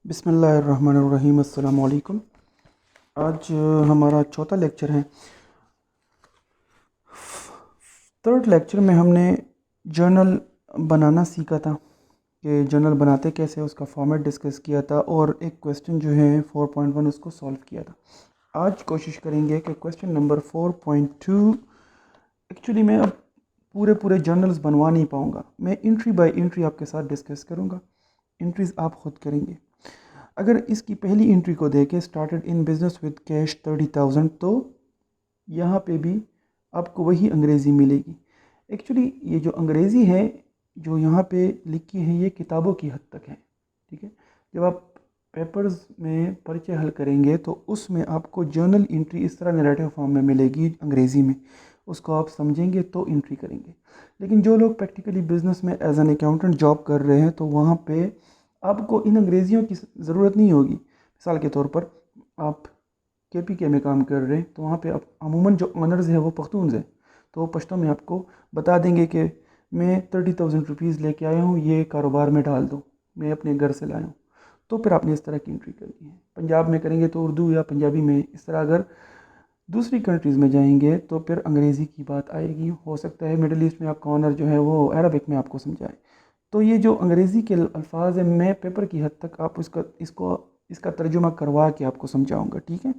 बिस्मिल्लाहिर्रहमानिर्रहीम। अस्सलाम वालेकुम। आज हमारा चौथा लेक्चर है। थर्ड लेक्चर में हमने जर्नल बनाना सीखा था कि जर्नल बनाते कैसे, उसका फॉर्मेट डिस्कस किया था और एक क्वेश्चन जो है 4.1 उसको सॉल्व किया था। आज कोशिश करेंगे कि क्वेश्चन नंबर 4.2। एक्चुअली मैं अब पूरे जर्नल्स बनवा नहीं पाऊँगा, मैं एंट्री बाय एंट्री आपके साथ डिस्कस करूँगा। एंट्रीज़ आप ख़ुद करेंगे। अगर इसकी पहली एंट्री को देखें, started in business with cash 30,000, तो यहाँ पे भी आपको वही अंग्रेज़ी मिलेगी। एक्चुअली ये जो अंग्रेज़ी है जो यहाँ पे लिखी है ये किताबों की हद तक है, ठीक है। जब आप पेपर्स में परिचय हल करेंगे तो उसमें आपको जर्नल एंट्री इस तरह नैरेटिव फॉर्म में मिलेगी अंग्रेज़ी में, उसको आप समझेंगे तो एंट्री करेंगे। लेकिन जो लोग प्रैक्टिकली बिज़नेस में एज एन अकाउंटेंट जॉब कर रहे हैं तो वहाँ पे आपको इन अंग्रेज़ियों की ज़रूरत नहीं होगी। मिसाल के तौर पर आप KPK में काम कर रहे हैं तो वहाँ पे आप अमूमन जो ऑनर्स है वो पख्तून्स हैं, तो वो पश्तो में आपको बता देंगे कि मैं 30,000 रुपीज़ लेके आया हूँ, ये कारोबार में डाल दो, मैं अपने घर से लाया हूँ। तो फिर आपने इस तरह की एंट्री करनी है। पंजाब में करेंगे तो उर्दू या पंजाबी में, इस तरह। अगर दूसरी कंट्रीज़ में जाएंगे तो फिर अंग्रेज़ी की बात आएगी। हो सकता है मिडिल ईस्ट में आपका ऑनर जो है वो अरबिक में आपको समझाए। तो ये जो अंग्रेज़ी के अल्फाज हैं, मैं पेपर की हद तक आप इसका तर्जुमा करवा के आपको समझाऊंगा, ठीक है।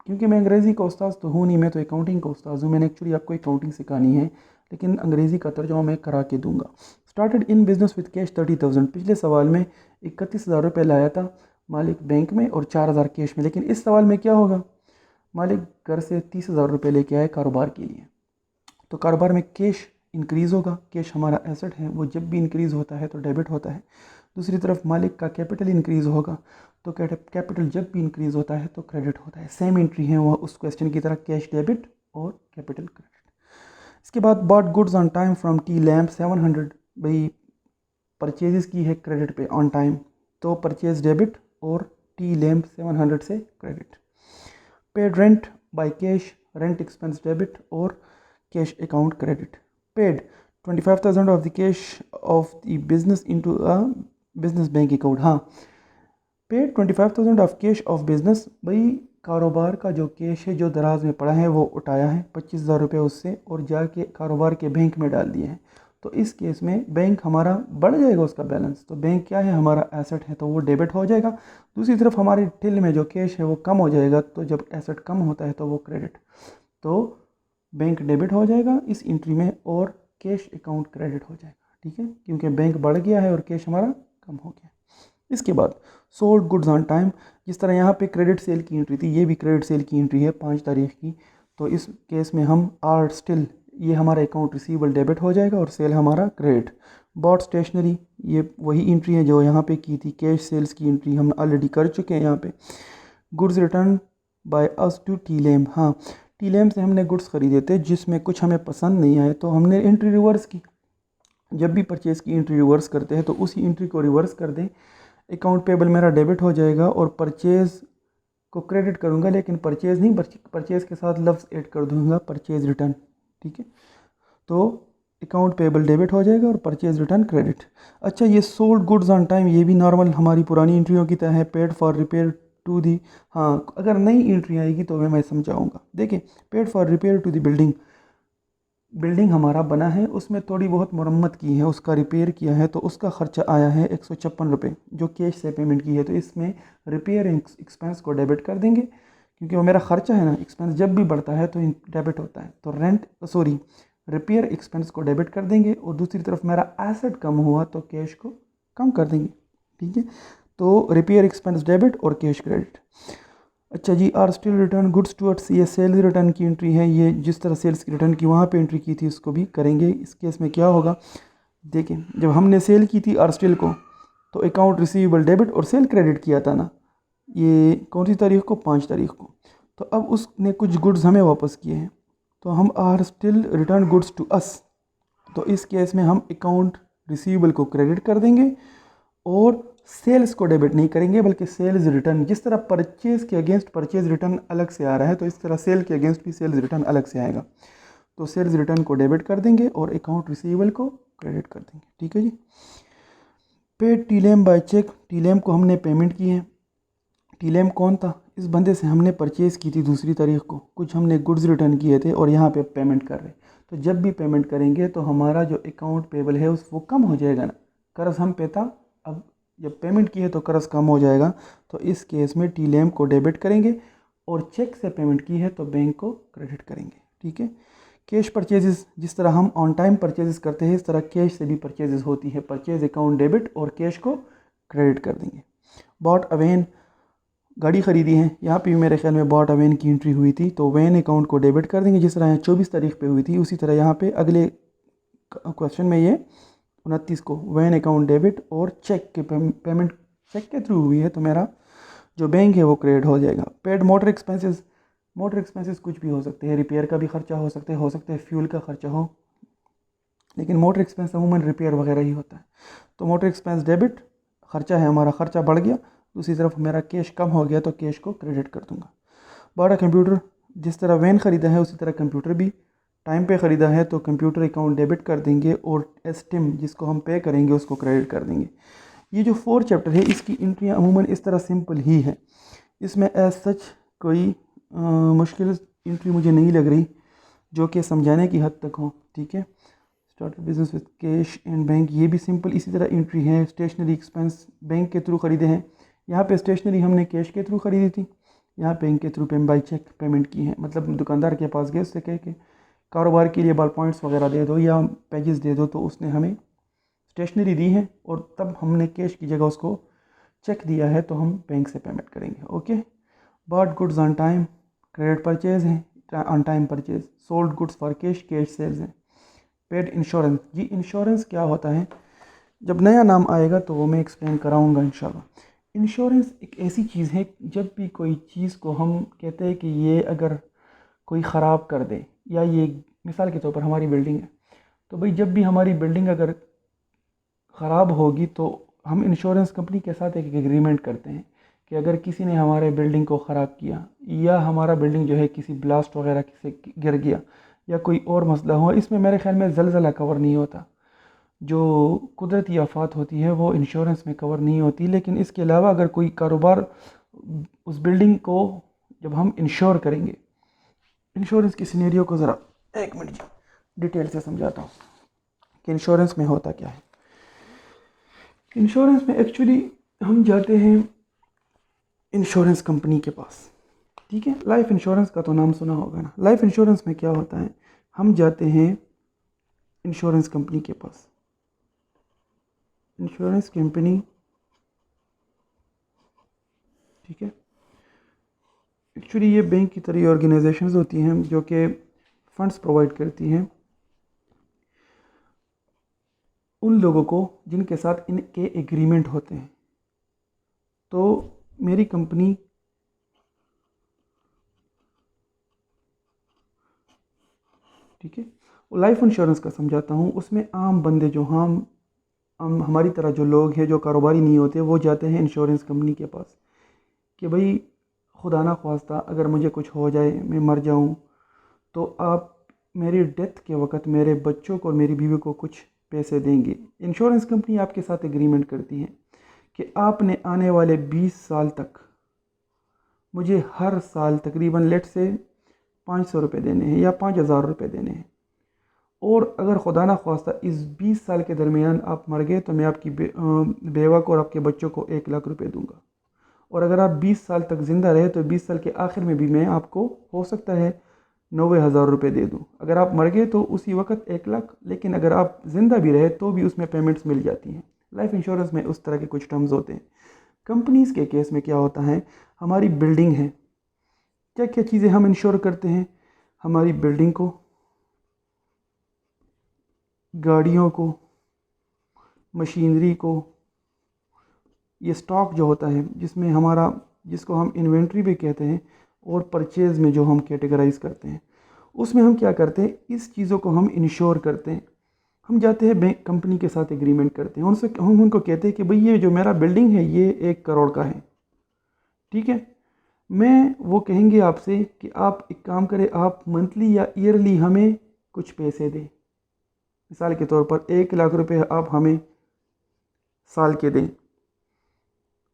क्योंकि मैं अंग्रेज़ी का उस्ताद तो हूँ नहीं, मैं तो अकाउंटिंग का उस्ताद हूँ। मैंने एक्चुअली आपको अकाउंटिंग सिखानी है, लेकिन अंग्रेज़ी का तर्जुमा मैं करा के दूंगा। Started in business with cash 30,000। पिछले सवाल में 31,000 रुपये लाया था मालिक बैंक में और 4,000 कैश में। लेकिन इस सवाल में क्या होगा, मालिक घर से 30,000 रुपये लेके आए कारोबार के लिए, तो कारोबार में कैश इंक्रीज़ होगा। कैश हमारा एसेट है, वो जब भी इंक्रीज़ होता है तो डेबिट होता है। दूसरी तरफ मालिक का कैपिटल इंक्रीज़ होगा, तो कैपिटल जब भी इंक्रीज़ होता है तो क्रेडिट होता है। सेम एंट्री है वह उस क्वेश्चन की तरह, कैश डेबिट और कैपिटल क्रेडिट। इसके बाद bought goods on time from T Lamp 700। भाई परचेज़ की है क्रेडिट पे ऑन टाइम, तो परचेज़ डेबिट और टी लैम्प 700 से credit. Paid rent by cash, rent expense debit और cash account credit. Paid 25,000 of the cash of the business into a business bank account. हाँ, paid 25,000 of cash of business. भाई कारोबार का जो cash है जो दराज में पड़ा है वो उठाया है 25,000 रुपये उससे और जाके कारोबार के बैंक में डाल दिए हैं। तो इस केस में बैंक हमारा बढ़ जाएगा उसका बैलेंस, तो बैंक क्या है, हमारा एसेट है, तो वो डेबिट हो जाएगा। दूसरी तरफ हमारे टिल में जो कैश है वो कम हो जाएगा, तो जब एसेट कम होता है तो वो क्रेडिट, तो बैंक डेबिट हो जाएगा इस एंट्री में और कैश अकाउंट क्रेडिट हो जाएगा, ठीक है, क्योंकि बैंक बढ़ गया है और कैश हमारा कम हो गया। इसके बाद सोल्ड गुड्स ऑन टाइम। जिस तरह यहाँ पे क्रेडिट सेल की एंट्री थी, ये भी क्रेडिट सेल की एंट्री है 5 तारीख की, तो इस केस में हम आर स्टिल, ये हमारा अकाउंट रिसीवेबल डेबिट हो जाएगा और सेल हमारा क्रेडिट। बॉट स्टेशनरी, ये वही एंट्री है जो यहाँ पे की थी। कैश सेल्स की एंट्री हम ऑलरेडी कर चुके हैं यहाँ पे। Goods return by us to T lamp. हाँ, टी लैम्प से हमने गुड्स ख़रीदे थे जिसमें कुछ हमें पसंद नहीं आए, तो हमने एंट्री रिवर्स की। जब भी परचेज़ की एंट्री रिवर्स करते हैं तो उसी एंट्री को रिवर्स कर दें। अकाउंट पेबल मेरा डेबिट हो जाएगा और परचेज़ को क्रेडिट करूँगा, लेकिन परचेज़ नहीं, परचेज़ के साथ लफ्ज़ ऐड कर दूँगा, परचेज़ रिटर्न, ठीक है। तो अकाउंट पेबल डेबिट हो जाएगा और परचेज़ रिटर्न क्रेडिट। अच्छा, ये सोल्ड गुड्स ऑन टाइम, ये भी नॉर्मल हमारी पुरानी एंट्रियों की तरह है। Paid for repair to the, हाँ अगर नई एंट्री आएगी तो मैं समझाऊँगा। देखिए, paid for repair to the building, building हमारा बना है, उसमें थोड़ी बहुत मरम्मत की है, उसका रिपेयर किया है, तो उसका ख़र्चा आया है 156 रुपये जो कैश से पेमेंट की है। तो इसमें रिपेयर एक्सपेंस को डेबिट कर देंगे, क्योंकि वो मेरा ख़र्चा है ना, एक्सपेंस जब भी बढ़ता है तो डेबिट होता है, तो रिपेयर एक्सपेंस को डेबिट कर देंगे। और दूसरी तरफ मेरा एसेट कम हुआ तो कैश को कम कर देंगे, ठीक है। तो रिपेयर एक्सपेंस डेबिट और कैश क्रेडिट। अच्छा जी, R still return goods towards, ये सेल्स रिटर्न की एंट्री है। ये जिस तरह सेल्स की रिटर्न की वहाँ पे एंट्री की थी उसको भी करेंगे। इस केस में क्या होगा, देखिए जब हमने सेल की थी आर स्टिल को, तो अकाउंट रिसीवेबल डेबिट और सेल क्रेडिट किया था ना, ये कौन सी तारीख को, 5 तारीख को। तो अब उसने कुछ गुड्स हमें वापस किए हैं, तो हम are still return goods to us, तो इस केस में हम अकाउंट रिसीवेबल को क्रेडिट कर देंगे और सेल्स को डेबिट नहीं करेंगे, बल्कि सेल्स रिटर्न, जिस तरह परचेज़ के अगेंस्ट परचेज़ रिटर्न अलग से आ रहा है, तो इस तरह सेल के अगेंस्ट भी सेल्स रिटर्न अलग से आएगा। तो सेल्स रिटर्न को डेबिट कर देंगे और अकाउंट रिसीवेबल को क्रेडिट कर देंगे, ठीक है जी। पेड टीलेम बाय चेक, टीलेम को हमने पेमेंट की है। टीलेम कौन था? इस बंदे से हमने परचेज़ की थी दूसरी तारीख को, कुछ हमने गुड्स रिटर्न किए थे और यहाँ पे पेमेंट कर रहे। तो जब भी पेमेंट करेंगे तो हमारा जो अकाउंट पेबल है उस वो कम हो जाएगा ना, कर्ज़ हम पे था, अब जब पेमेंट की है तो कर्ज़ कम हो जाएगा। तो इस केस में टीलेम को डेबिट करेंगे और चेक से पेमेंट की है तो बैंक को क्रेडिट करेंगे। ठीक है। कैश परचेजेस, जिस तरह हम ऑन टाइम परचेजेस करते हैं इस तरह कैश से भी परचेजेस होती है। परचेज अकाउंट डेबिट और कैश को क्रेडिट कर देंगे। बॉट अवेन, गाड़ी ख़रीदी है, यहाँ पे भी मेरे ख्याल में बॉट अवेन की एंट्री हुई थी, तो वैन अकाउंट को डेबिट कर देंगे। जिस तरह यहाँ 24 तारीख पे हुई थी उसी तरह यहाँ पे अगले क्वेश्चन में ये 29 को वैन अकाउंट डेबिट और चेक के पेमेंट चेक के थ्रू हुई है तो मेरा जो बैंक है वो क्रेडिट हो जाएगा। Paid motor expenses, motor expenses कुछ भी हो सकते हैं, रिपेयर का भी खर्चा हो सकता है फ्यूल का खर्चा हो, लेकिन मोटर एक्सपेंस अमूमन रिपेयर वगैरह ही होता है। तो मोटर एक्सपेंस डेबिट, खर्चा है हमारा, खर्चा बढ़ गया, दूसरी तरफ मेरा कैश कम हो गया तो कैश को क्रेडिट कर दूंगा। बड़ा कंप्यूटर, जिस तरह वैन ख़रीदा है उसी तरह कंप्यूटर भी टाइम पे ख़रीदा है तो कंप्यूटर अकाउंट डेबिट कर देंगे और एस्टिम जिसको हम पे करेंगे उसको क्रेडिट कर देंगे। ये जो 4 चैप्टर है इसकी एंट्रियाँ अमूमन इस तरह सिंपल ही है, इसमें एज सच कोई मुश्किल एंट्री मुझे नहीं लग रही जो कि समझाने की हद तक हो। ठीक है। Start business with cash and bank, ये भी सिंपल इसी तरह एंट्री है। स्टेशनरी एक्सपेंस बैंक के थ्रू ख़रीदे हैं, यहाँ पे स्टेशनरी हमने कैश के थ्रू ख़रीदी थी, यहाँ बैंक के थ्रू बाई चेक पेमेंट की है। मतलब दुकानदार के पास गए उससे कह के कारोबार के लिए बॉल पॉइंट्स वगैरह दे दो या पेजेस दे दो, तो उसने हमें स्टेशनरी दी है और तब हमने कैश की जगह उसको चेक दिया है तो हम बैंक से पेमेंट करेंगे। Okay. Bought goods on time, credit purchase है on time purchase. Sold goods for cash, cash sales है। पेड इंश्योरेंस, जी इंश्योरेंस क्या होता है जब नया नाम आएगा तो वो मैं एक्सप्लेन कराऊंगा इंशाल्लाह। इंश्योरेंस एक ऐसी चीज़ है जब भी कोई चीज़ को हम कहते हैं कि ये अगर कोई ख़राब कर दे, या ये मिसाल के तौर पर हमारी बिल्डिंग है, तो भाई जब भी हमारी बिल्डिंग अगर ख़राब होगी तो हम इंश्योरेंस कंपनी के साथ एक एग्रीमेंट करते हैं कि अगर किसी ने हमारे बिल्डिंग को ख़राब किया या हमारा बिल्डिंग जो है किसी ब्लास्ट वगैरह से गिर गया या कोई और मसला हुआ, इसमें मेरे ख्याल में ज़लज़ला कवर नहीं होता, जो कुदरती आफात होती है वो इंश्योरेंस में कवर नहीं होती। लेकिन इसके अलावा अगर कोई कारोबार, उस बिल्डिंग को जब हम इंश्योर करेंगे, इंश्योरेंस की सिनेरियो को ज़रा एक मिनट डिटेल से समझाता हूँ कि इंश्योरेंस में होता क्या है। इंश्योरेंस में एक्चुअली हम जाते हैं इंश्योरेंस कंपनी के पास। ठीक है। लाइफ इंश्योरेंस का तो नाम सुना होगा ना। लाइफ इंश्योरेंस में क्या होता है, हम जाते हैं इंश्योरेंस कंपनी के पास। इंश्योरेंस कंपनी, ठीक है, एक्चुअली ये बैंक की तरह ऑर्गेनाइजेशंस होती हैं जो कि फंड्स प्रोवाइड करती हैं उन लोगों को जिनके साथ इनके एग्रीमेंट होते हैं। तो मेरी कंपनी ठीक है, लाइफ इंश्योरेंस का समझाता हूँ। उसमें आम बंदे जो हम हमारी तरह जो लोग हैं जो कारोबारी नहीं होते वो जाते हैं इंश्योरेंस कंपनी के पास कि भाई खुदा ना ख्वास्ता अगर मुझे कुछ हो जाए, मैं मर जाऊँ, तो आप मेरी डेथ के वक्त मेरे बच्चों को और मेरी बीवी को कुछ पैसे देंगे। इंश्योरेंस कंपनी आपके साथ एग्रीमेंट करती है कि आपने आने वाले 20 साल तक मुझे हर साल तकरीबन लेट से 500 रुपये देने हैं या 5000 रुपये देने हैं, और अगर खुदा ना ख्वास्ता इस 20 साल के दरमियान आप मर गए तो मैं आपकी बेवा को और आपके बच्चों को 1 लाख रुपये दूंगा। और अगर आप 20 साल तक ज़िंदा रहे तो 20 साल के आखिर में भी मैं आपको हो सकता है 90,000 रुपये दे दूँ। अगर आप मर गए तो उसी वक्त 1 लाख, लेकिन अगर आप ज़िंदा भी रहे तो भी उसमें पेमेंट्स मिल जाती हैं। लाइफ इंश्योरेंस में उस तरह के कुछ टर्म्स होते हैं। कंपनीज़ के केस में क्या होता है, हमारी बिल्डिंग है, क्या क्या चीज़ें हम इंश्योर करते हैं, हमारी बिल्डिंग को, गाड़ियों को, मशीनरी को, ये स्टॉक जो होता है जिसमें हमारा, जिसको हम इन्वेंट्री भी कहते हैं, और परचेज़ में जो हम कैटेगराइज करते हैं, उसमें हम क्या करते हैं, इस चीज़ों को हम इंश्योर करते हैं। हम जाते हैं बैंक कंपनी के साथ एग्रीमेंट करते हैं, उनसे हम उनको कहते हैं कि भाई ये जो मेरा बिल्डिंग है ये 1 करोड़ का है। ठीक है। मैं वो कहेंगे आपसे कि आप एक काम करें, आप मंथली या ईयरली हमें कुछ पैसे दें। मिसाल के तौर पर 1 लाख रुपए आप हमें साल के दें,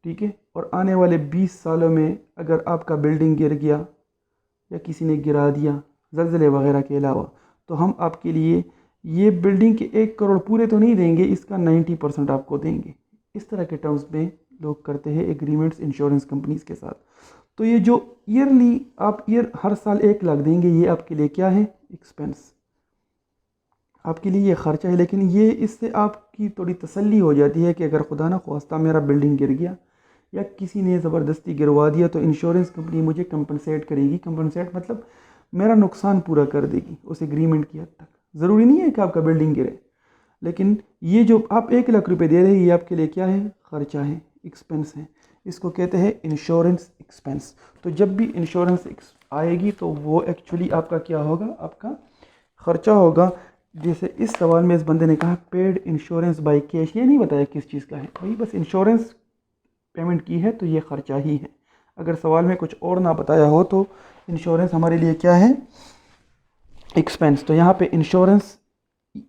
ठीक है। और आने वाले 20 सालों में अगर आपका बिल्डिंग गिर गया या किसी ने गिरा दिया ज़लज़ले वगैरह के अलावा, तो हम आपके लिए ये बिल्डिंग के 1 करोड़ पूरे तो नहीं देंगे, इसका 90% आपको देंगे। इस तरह के टर्म्स में लोग करते हैं एग्रीमेंट्स इंश्योरेंस कंपनीज़ के साथ। तो ये जो ईयरली आप हर साल 1 लाख देंगे, ये आपके लिए क्या है? एक्सपेंस, आपके लिए ये ख़र्चा है। लेकिन ये इससे आपकी थोड़ी तसल्ली हो जाती है कि अगर खुदा ना ख्वास्ता मेरा बिल्डिंग गिर गया या किसी ने ज़बरदस्ती गिरवा दिया तो इंश्योरेंस कंपनी मुझे कंपनसेट करेगी। कंपनसेट मतलब मेरा नुकसान पूरा कर देगी उस एग्रीमेंट की हद तक। ज़रूरी नहीं है कि आपका बिल्डिंग गिरे, लेकिन ये जो आप 1 लाख रुपए दे रहे हैं, ये आपके लिए क्या है? ख़र्चा है, एक्सपेंस है। इसको कहते हैं इंश्योरेंस एक्सपेंस। तो जब भी इंश्योरेंस आएगी तो वो एक्चुअली आपका क्या होगा? आपका ख़र्चा होगा। जैसे इस सवाल में इस बंदे ने कहा पेड इंश्योरेंस बाय कैश, ये नहीं बताया किस चीज़ का है भाई, बस इंश्योरेंस पेमेंट की है तो ये ख़र्चा ही है। अगर सवाल में कुछ और ना बताया हो तो इंश्योरेंस हमारे लिए क्या है? एक्सपेंस। तो यहाँ पे इंश्योरेंस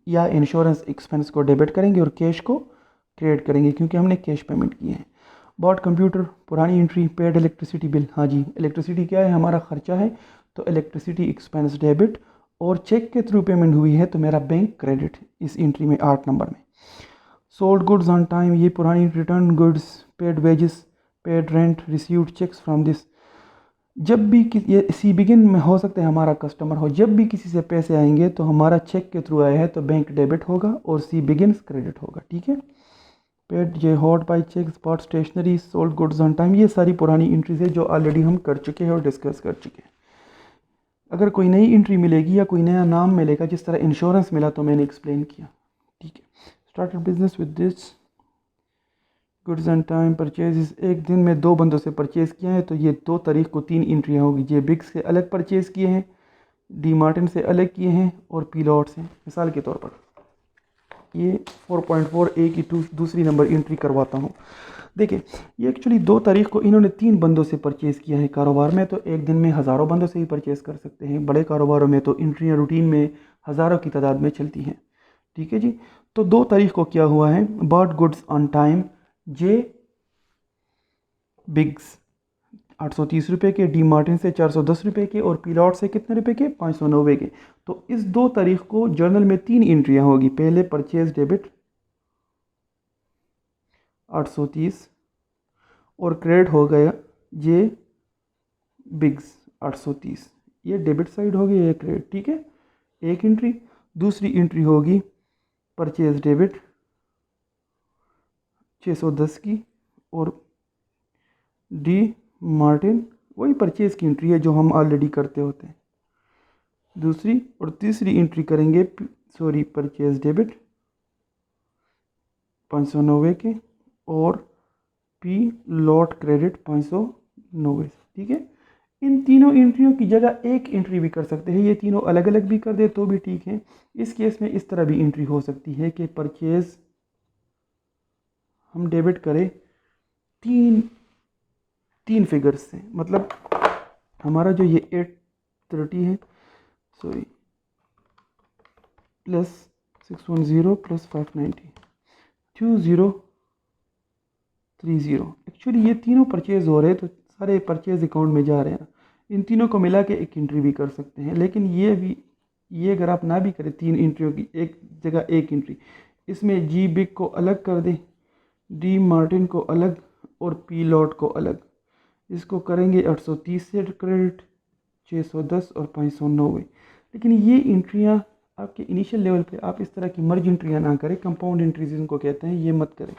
या इंश्योरेंस एक्सपेंस को डेबिट करेंगे और कैश को क्रेडिट करेंगे क्योंकि हमने कैश पेमेंट किए हैं। बॉट कंप्यूटर, पुरानी एंट्री। पेड इलेक्ट्रिसिटी बिल, हाँ जी, इलेक्ट्रिसिटी क्या है? हमारा ख़र्चा है, तो इलेक्ट्रिसिटी एक्सपेंस डेबिट। और चेक के थ्रू पेमेंट हुई है तो मेरा बैंक क्रेडिट इस एंट्री में 8 नंबर में। सोल्ड गुड्स ऑन टाइम, ये पुरानी। Return goods, paid wages, paid rent, received cheques from this. जब भी ये सी बिगिन में हो सकता है हमारा कस्टमर हो, जब भी किसी से पैसे आएंगे तो हमारा चेक के थ्रू आया है तो बैंक डेबिट होगा और सी बिगिन्स क्रेडिट होगा, ठीक है। Paid J hot by cheque, spot stationery, sold goods on time, ये सारी पुरानी एंट्रीज है जो ऑलरेडी हम कर चुके हैं और डिस्कस कर चुके हैं। अगर कोई नई एंट्री मिलेगी या कोई नया नाम मिलेगा, जिस तरह इंश्योरेंस मिला तो मैंने एक्सप्लेन किया, ठीक है। Started business with this goods and time purchase, एक दिन में 2 बंदों से परचेज़ किया है तो ये 2 तारीख को 3 एंट्रियाँ होगी। जे बिग से अलग परचेज़ किए हैं, डी मार्टिन से अलग किए हैं और पी लॉट से। मिसाल के तौर पर ये 4.4 ए की दूसरी नंबर एंट्री करवाता हूँ। देखिए, ये एक्चुअली 2 तारीख को इन्होंने 3 बंदों से परचेज़ किया है। कारोबार में तो एक दिन में हज़ारों बंदों से ही परचेज़ कर सकते हैं, बड़े कारोबारों में तो एंट्रियाँ रूटीन में हज़ारों की तादाद में चलती हैं, ठीक है जी। तो 2 तारीख को क्या हुआ है? बॉट गुड्स ऑन टाइम, जे बिग्स 830 रुपये के, डी मार्टिन से 410 रुपये के और पीलॉट से कितने रुपए के? 590 के। तो इस 2 तारीख को जर्नल में 3 एंट्रियाँ होगी। पहले परचेज डेबिट 830 और क्रेडिट हो गया जे बिग्स 830। ये डेबिट साइड होगी, ये क्रेडिट, ठीक है, एक एंट्री। दूसरी एंट्री होगी परचेज डेबिट 610 की और डी मार्टिन, वही परचेज़ की एंट्री है जो हम ऑलरेडी करते होते हैं। दूसरी और तीसरी एंट्री करेंगे परचेज डेबिट 590 के और पी लॉट क्रेडिट 590, ठीक है। इन तीनों एंट्रियों की जगह एक एंट्री भी कर सकते हैं, ये तीनों अलग अलग भी कर दे तो भी ठीक है। इस केस में इस तरह भी एंट्री हो सकती है कि परचेज़ हम डेबिट करें तीन फिगर्स से, मतलब हमारा जो ये 830 है, प्लस 610 प्लस 590 2030। एक्चुअली ये तीनों परचेज़ हो रहे हैं तो सारे परचेज़ अकाउंट में जा रहे हैं। इन तीनों को मिला के एक एंट्री भी कर सकते हैं, लेकिन ये अगर आप ना भी करें 3 एंट्रियों की एक जगह एक एंट्री, इसमें जी बिग को अलग कर दें, डी मार्टिन को अलग और पी लॉट को अलग। इसको करेंगे 830 से क्रेडिट, 610 और 590। लेकिन ये एंट्रियाँ आपके इनिशियल लेवल पे आप इस तरह की मर्ज एंट्रियाँ ना करें, कंपाउंड एंट्रीज इनको कहते हैं, ये मत करें।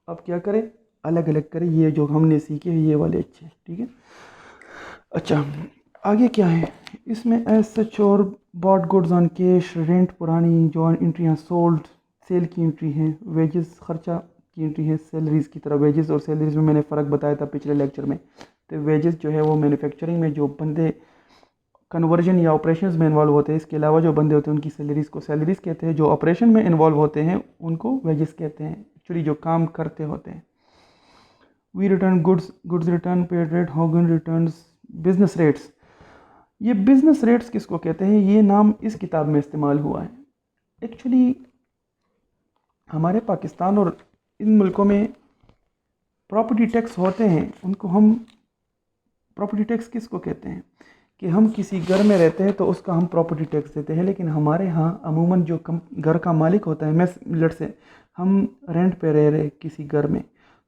आप क्या करें? अलग अलग करें। ये जो हमने सीखे हैं ये वाले अच्छे, ठीक है। अच्छा, आगे क्या है इसमें? एज सच और bot goods on cash, rent पुरानी जो एंट्रियाँ, सोल्ड सेल की एंट्री है, वेजेस खर्चा की एंट्री है, सैलरीज़ की तरह। वेजेस और सैलरीज़ में मैंने फ़र्क बताया था पिछले लेक्चर में। तो वेजेस जो है वो मैन्युफैक्चरिंग में जो बंदे कन्वर्जन या ऑपरेशंस में इन्वॉल्व होते हैं, इसके अलावा जो बंदे होते हैं उनकी सैलरीज़ को सैलरीज़ कहते हैं। जो ऑपरेशन में इन्वॉल्व होते हैं उनको वेजेस कहते हैं, एक्चुअली जो काम करते होते हैं। We return goods return, paid rate, Hogan returns, business rates. ये बिजनेस रेट्स किसको कहते हैं? ये नाम इस किताब में इस्तेमाल हुआ है। एक्चुअली हमारे पाकिस्तान और इन मुल्कों में प्रॉपर्टी टैक्स होते हैं, उनको हम प्रॉपर्टी टैक्स किसको कहते हैं कि हम किसी घर में रहते हैं तो उसका हम प्रॉपर्टी टैक्स देते हैं। लेकिन हमारे यहाँ अमूमन जो घर का मालिक होता है, मैं लेट से हम रेंट पे रह रहे किसी घर में,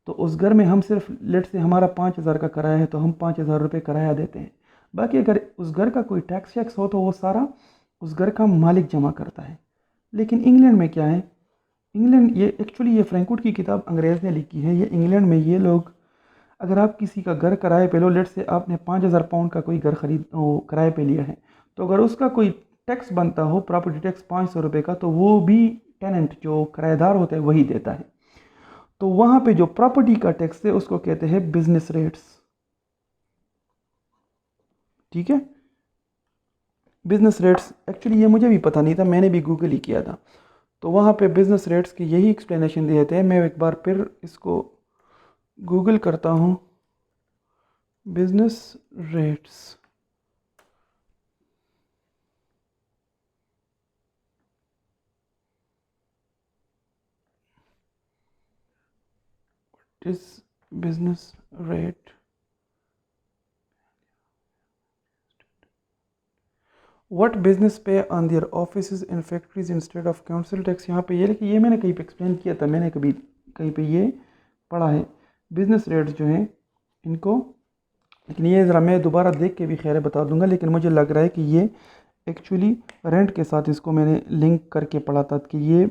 तो उस घर में हम सिर्फ लेट से हमारा 5,000 का किराया है तो हम 5,000 रुपये किराया देते हैं। बाकी अगर उस घर का कोई टैक्स शैक्स हो तो वो सारा उस घर का मालिक जमा करता है। लेकिन इंग्लैंड में क्या है, इंग्लैंड ये एक्चुअली ये फ्रैंकफर्ट की किताब अंग्रेज़ ने लिखी है। ये इंग्लैंड में ये लोग, अगर आप किसी का घर किराए पे लो, लेट से आपने 5,000 पाउंड का कोई घर किराए पे लिया है, तो अगर उसका कोई टैक्स बनता हो, प्रॉपर्टी टैक्स 500 रुपये का, तो वो भी टेनेंट जो किराएदार होता है वही देता है। तो वहाँ पे जो प्रॉपर्टी का टैक्स है उसको कहते हैं बिजनेस रेट्स। ठीक है, बिजनेस रेट्स एक्चुअली ये मुझे भी पता नहीं था, मैंने भी गूगल ही किया था। तो वहाँ पे बिजनेस रेट्स की यही एक्सप्लेनेशन देते हैं। मैं एक बार फिर इसको गूगल करता हूँ, business rates. Is business rate, what business pay on their offices in factories instead of council tax. यहाँ पे ये लेकिन ये मैंने कहीं पे एक्सप्लेन किया था, मैंने कभी कहीं पे ये पढ़ा है बिजनेस रेट्स जो हैं इनको। लेकिन ये ज़रा मैं दोबारा देख के भी खैर बता दूंगा, लेकिन मुझे लग रहा है कि ये एक्चुअली रेंट के साथ इसको मैंने लिंक करके पढ़ा था कि ये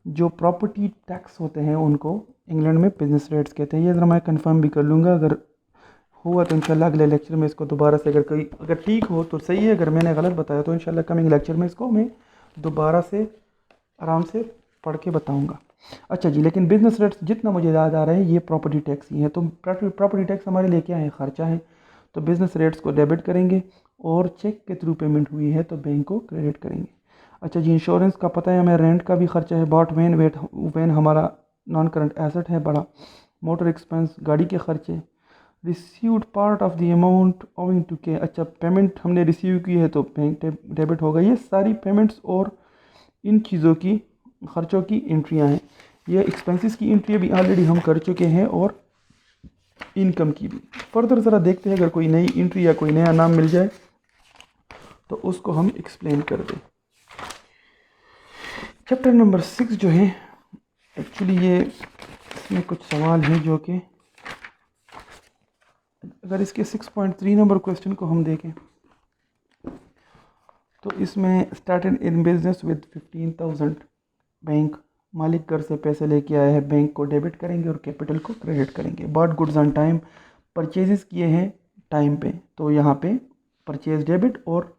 जो प्रॉपर्टी टैक्स होते हैं उनको इंग्लैंड में बिजनेस रेट्स कहते हैं। ये ज़रा मैं कंफर्म भी कर लूँगा, अगर हुआ तो इंशाल्लाह अगले लेक्चर में इसको दोबारा से, अगर ठीक हो तो सही है, अगर मैंने गलत बताया तो इंशाल्लाह कमिंग लेक्चर में इसको मैं दोबारा से आराम से पढ़ के बताऊँगा। अच्छा जी, लेकिन बिजनेस रेट्स जितना मुझे याद आ रहा है ये प्रॉपर्टी टैक्स ही है। तो प्रॉपर्टी टैक्स हमारे लिए क्या है, ख़र्चा है। तो बिज़नेस रेट्स को डेबिट करेंगे और चेक के थ्रू पेमेंट हुई है तो बैंक को क्रेडिट करेंगे। अच्छा जी, इंश्योरेंस का पता है हमें, रेंट का भी खर्चा है। बॉट वैन हमारा नॉन करंट एसेट है बड़ा। मोटर एक्सपेंस गाड़ी के खर्चे। Received part of the amount owing to K, अच्छा पेमेंट हमने रिसीव की है तो बैंक डेबिट होगा। ये सारी पेमेंट्स और इन चीज़ों की ख़र्चों की एंट्रियाँ हैं। ये एक्सपेंसेस की एंट्री भी ऑलरेडी हम कर चुके हैं और इनकम की भी। फर्दर ज़रा देखते हैं, अगर कोई नई एंट्री या कोई नया नाम मिल जाए तो उसको हम एक्सप्लेन कर दें। चैप्टर नंबर 6 जो है एक्चुअली ये इसमें कुछ सवाल हैं जो कि अगर इसके 6.3 नंबर क्वेश्चन को हम देखें तो इसमें started in business with 15,000, bank मालिक घर से पैसे लेके आया है, बैंक को डेबिट करेंगे और कैपिटल को क्रेडिट करेंगे। Bot goods on time, purchases किए हैं टाइम पे, तो यहाँ पे परचेज डेबिट और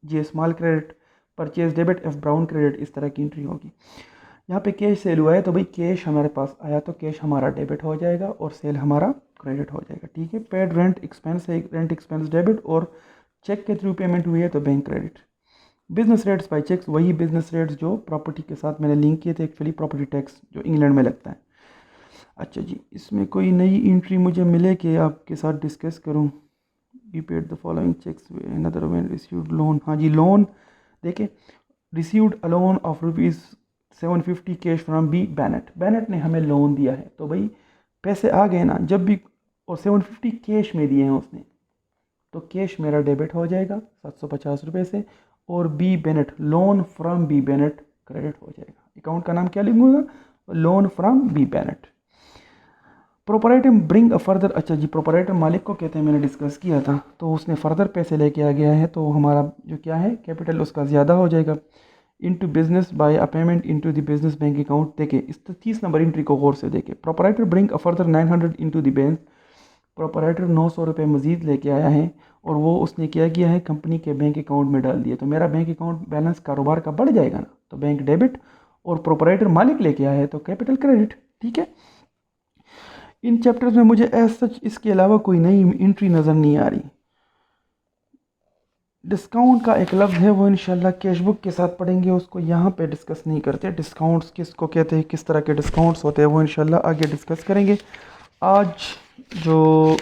J Small credit, purchase debit F Brown credit, इस तरह की एंट्री होगी। यहाँ पे कैश सेल हुआ है तो भाई कैश हमारे पास आया तो कैश हमारा डेबिट हो जाएगा और सेल हमारा क्रेडिट हो जाएगा। ठीक है, पेड रेंट एक्सपेंस है, रेंट एक्सपेंस डेबिट, और चेक के थ्रू पेमेंट हुई है तो bank credit. Business rates by cheques, वही बिजनेस रेट्स जो प्रॉपर्टी के साथ मैंने लिंक किए थे, एक्चुअली प्रॉपर्टी टैक्स जो इंग्लैंड में लगता है। अच्छा जी, इसमें कोई नई एंट्री मुझे मिले कि आपके साथ डिस्कस करूं। You paid the following cheques another when received loan. हाँ जी, लोन देखें, received a loan of ₹750 cash from B Bennett. Bennett ने हमें लोन दिया है तो भाई पैसे आ गए ना जब भी, और 750 कैश में दिए हैं उसने, तो कैश मेरा डेबिट हो जाएगा 750 रुपये से, और B Bennett, loan from B Bennett credit हो जाएगा। अकाउंट का नाम क्या लिखूंगा, loan from B Bennett. Proprietor bring a further, अच्छा जी प्रोपराइटर मालिक को कहते हैं, मैंने डिस्कस किया था, तो उसने फर्दर पैसे लेके आ गया है तो हमारा जो क्या है कैपिटल उसका ज़्यादा हो जाएगा। Into business by a payment into the business bank account. देखिए इस 30 नंबर एंट्री को गौर से देखें। Proprietor bring a further 900 into the bank, proprietor 900 रुपये मज़ीद लेके आया है और वो उसने क्या किया है कंपनी के बैंक अकाउंट में डाल दिया, तो मेरा बैंक अकाउंट बैलेंस कारोबार का बढ़ जाएगा ना, तो बैंक डेबिट, और प्रोपराइटर मालिक लेके आया है तो कैपिटल क्रेडिट। ठीक है, इन चैप्टर्स में मुझे एज सच इसके अलावा कोई नई एंट्री नज़र नहीं आ रही। डिस्काउंट का एक लफ्ज़ है, वो इंशाल्लाह कैशबुक के साथ पढ़ेंगे, उसको यहाँ पे डिस्कस नहीं करते। डिस्काउंट्स किसको कहते हैं, किस तरह के डिस्काउंट्स होते हैं, वो इंशाल्लाह आगे डिस्कस करेंगे। आज जो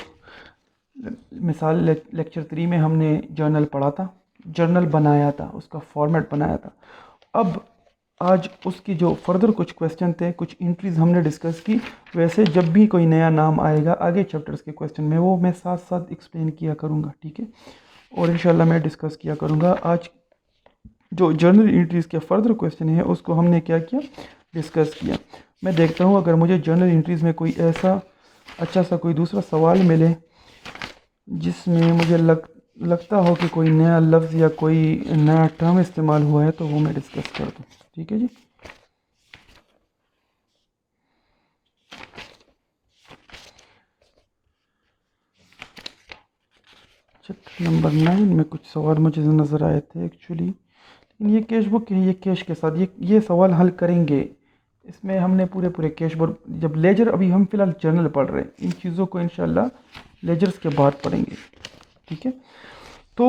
मिसाल लेक्चर 3 में हमने जर्नल पढ़ा था, जर्नल बनाया था, उसका फॉर्मेट बनाया था। अब आज उसकी जो फर्दर कुछ क्वेश्चन थे, कुछ एंट्रीज हमने डिस्कस की। वैसे जब भी कोई नया नाम आएगा आगे चैप्टर्स के क्वेश्चन में, वो मैं साथ साथ एक्सप्लेन किया करूँगा, ठीक है। और इंशाल्लाह मैं डिस्कस किया करूँगा। आज जो जर्नल एंट्रीज़ के फर्दर क्वेश्चन है उसको हमने क्या किया, डिस्कस किया। मैं देखता हूँ अगर मुझे जर्नल एंट्रीज़ में कोई ऐसा अच्छा सा कोई दूसरा सवाल मिले जिसमें मुझे लगता हो कि कोई नया लफ्ज़ या कोई नया टर्म इस्तेमाल हुआ है, तो वो मैं डिस्कस कर दूँ, ठीक है जी। चैप्टर नंबर 9 में कुछ सवाल मुझे नज़र आए थे एक्चुअली, लेकिन ये कैश बुक है, ये कैश के साथ ये सवाल हल करेंगे। इसमें हमने पूरे कैश बुक, जब लेजर, अभी हम फ़िलहाल जर्नल पढ़ रहे हैं, इन चीज़ों को इंशाल्लाह लेजर्स के बाद पढ़ेंगे, ठीक है। तो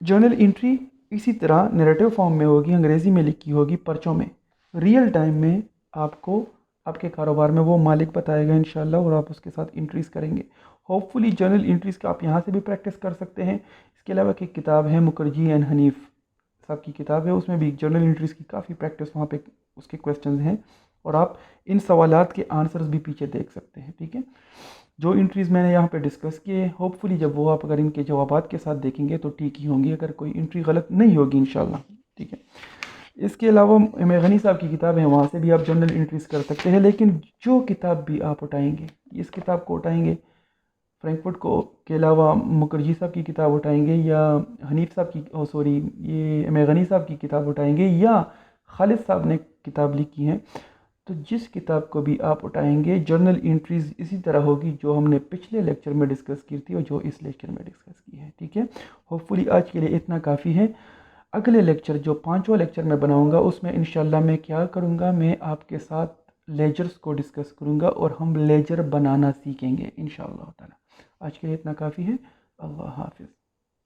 जर्नल एंट्री इसी तरह नैरेटिव फॉर्म में होगी, अंग्रेज़ी में लिखी होगी, पर्चों में। रियल टाइम में आपको आपके कारोबार में वो मालिक बताएगा इंशाल्लाह, और आप उसके साथ एंट्रीज़ करेंगे। होपफुली जर्नल एंट्रीज़ का आप यहाँ से भी प्रैक्टिस कर सकते हैं। इसके अलावा एक किताब है मुखर्जी एंड हनीफ साहब की किताब है, उसमें भी जर्नल एंट्रीज़ की काफ़ी प्रैक्टिस वहाँ पे उसके क्वेश्चंस हैं, और आप इन सवालात के आंसर्स भी पीछे देख सकते हैं, ठीक है। जो एंट्रीज़ मैंने यहाँ पे डिस्कस किए, होपफुली जब वो आप अगर इनके जवाबात के साथ देखेंगे तो ठीक ही होंगी, अगर कोई एंट्री गलत नहीं होगी इंशाल्लाह, ठीक है। इसके अलावा इमाम गनी साहब की किताब है, वहाँ से भी आप जर्नल एंट्रीज़ कर सकते हैं। लेकिन जो किताब भी आप उठाएंगे, इस किताब को उठाएंगे, फ्रैंकफर्ट को के अलावा मुखर्जी साहब की किताब उठाएंगे, या हनीफ साहब की सॉरी ये इमाम गनी साहब की किताब उठाएंगे, या खालिद साहब ने किताब लिखी है, तो जिस किताब को भी आप उठाएंगे जर्नल एंट्रीज़ इसी तरह होगी जो हमने पिछले लेक्चर में डिस्कस की थी और जो इस लेक्चर में डिस्कस की है, ठीक है। होपफुली आज के लिए इतना काफ़ी है। अगले लेक्चर जो 5वां लेक्चर मैं बनाऊंगा उसमें इंशाल्लाह मैं क्या करूंगा, मैं आपके साथ लेजर्स को डिस्कस करूंगा और हम लेजर बनाना सीखेंगे इंशाल्लाह ताला। आज के लिए इतना काफ़ी है। अल्लाह हाफिज़।